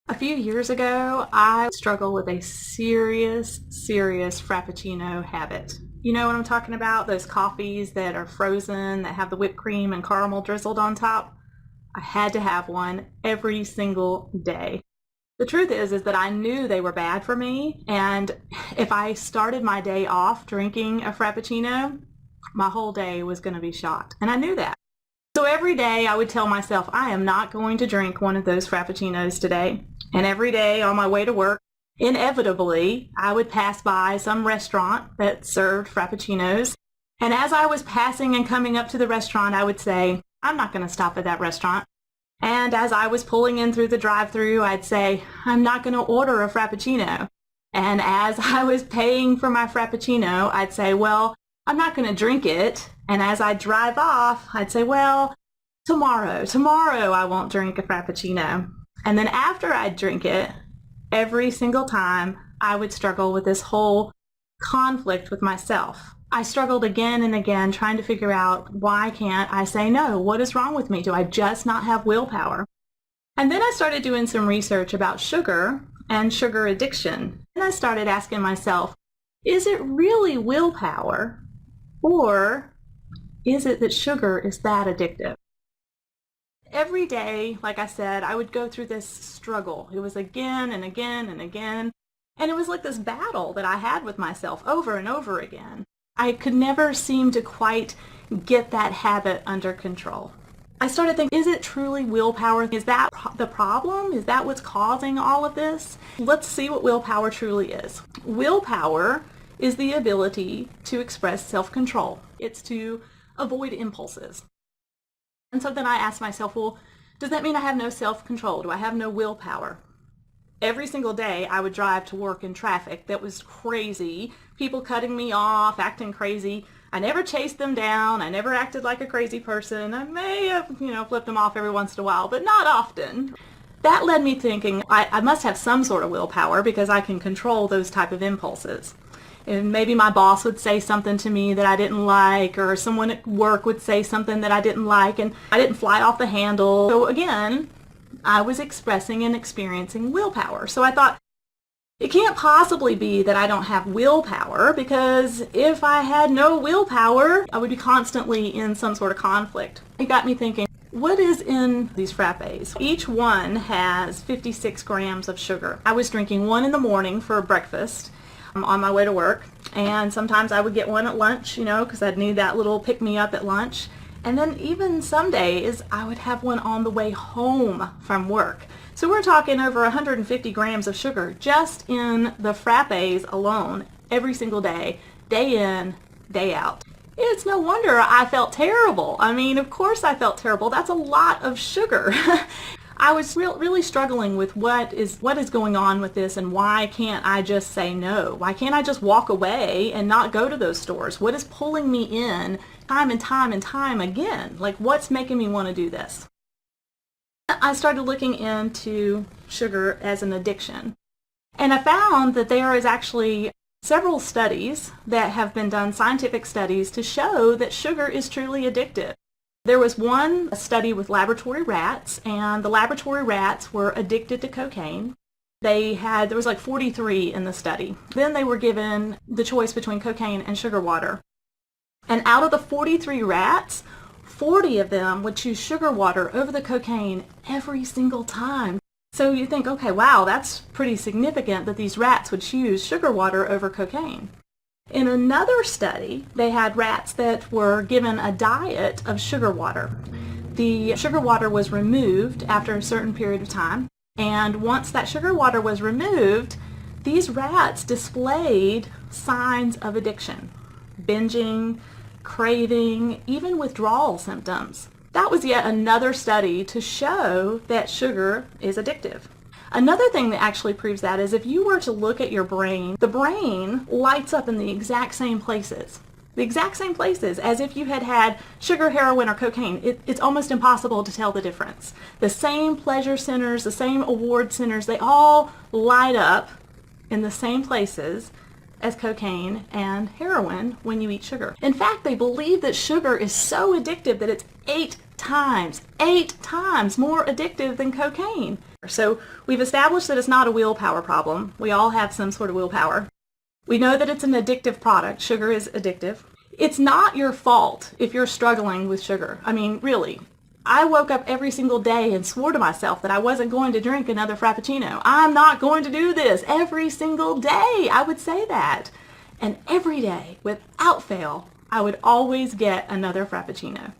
A few years ago, I struggled with a serious Frappuccino habit. You know what I'm talking about? Those coffees that are frozen, that have the whipped cream and caramel drizzled on top. I had to have one every single day. The truth is that I knew they were bad for me, and if I started my day off drinking a Frappuccino, my whole day was going to be shot. And I knew that. So every day I would tell myself, I am not going to drink one of those Frappuccinos today. And every day on my way to work, inevitably, I would pass by some restaurant that served Frappuccinos. And as I was passing and coming up to the restaurant, I would say, I'm not going to stop at that restaurant. And as I was pulling in through the drive-thru, I'd say, I'm not going to order a Frappuccino. And as I was paying for my Frappuccino, I'd say, well, I'm not going to drink it. And as I drive off, I'd say, well, tomorrow I won't drink a Frappuccino. And then after I'd drink it, every single time I would struggle with this whole conflict with myself. I struggled again and again trying to figure out, why can't I say no? What is wrong with me? Do I just not have willpower? And then I started doing some research about sugar and sugar addiction. And I started asking myself, is it really willpower, or is it that sugar is that addictive? Every day, like I said, I would go through this struggle. It was again and again and again. And it was like this battle that I had with myself over and over again. I could never seem to quite get that habit under control. I started thinking, is it truly willpower? Is that the problem? Is that what's causing all of this? Let's see what willpower truly is. Willpower is the ability to express self-control. It's to avoid impulses. And so then I asked myself, well, does that mean I have no self-control? Do I have no willpower? Every single day I would drive to work in traffic that was crazy, people cutting me off, acting crazy. I never chased them down. I never acted like a crazy person. I may have, flipped them off every once in a while, but not often. That led me thinking I must have some sort of willpower because I can control those type of impulses. And maybe my boss would say something to me that I didn't like, or someone at work would say something that I didn't like, and I didn't fly off the handle. So again, I was expressing and experiencing willpower. So I thought, it can't possibly be that I don't have willpower, because if I had no willpower, I would be constantly in some sort of conflict. It got me thinking, what is in these frappes? Each one has 56 grams of sugar. I was drinking one in the morning for breakfast on my way to work, and sometimes I would get one at lunch, because I'd need that little pick-me-up at lunch. And then even some days I would have one on the way home from work. So we're talking over 150 grams of sugar just in the frappes alone every single day in, day out. It's no wonder I felt terrible. I mean, of course I felt terrible. That's a lot of sugar. I was really struggling with what is going on with this, and why can't I just say no? Why can't I just walk away and not go to those stores? What is pulling me in time and time and time again? Like, what's making me want to do this? I started looking into sugar as an addiction, and I found that there is actually several studies that have been done, scientific studies, to show that sugar is truly addictive. There was one study with laboratory rats, and the laboratory rats were addicted to cocaine. There was like 43 in the study. Then they were given the choice between cocaine and sugar water. And out of the 43 rats, 40 of them would choose sugar water over the cocaine every single time. So you think, okay, wow, that's pretty significant that these rats would choose sugar water over cocaine. In another study, they had rats that were given a diet of sugar water. The sugar water was removed after a certain period of time, and once that sugar water was removed, these rats displayed signs of addiction, binging, craving, even withdrawal symptoms. That was yet another study to show that sugar is addictive. Another thing that actually proves that is if you were to look at your brain, the brain lights up in the exact same places. The exact same places as if you had had sugar, heroin, or cocaine. It's almost impossible to tell the difference. The same pleasure centers, the same award centers, they all light up in the same places as cocaine and heroin when you eat sugar. In fact, they believe that sugar is so addictive that it's 8 times more addictive than cocaine. So we've established that it's not a willpower problem. We all have some sort of willpower. We know that it's an addictive product. Sugar is addictive. It's not your fault if you're struggling with sugar. I mean, really. I woke up every single day and swore to myself that I wasn't going to drink another Frappuccino. I'm not going to do this. Every single day I would say that. And every day, without fail, I would always get another Frappuccino.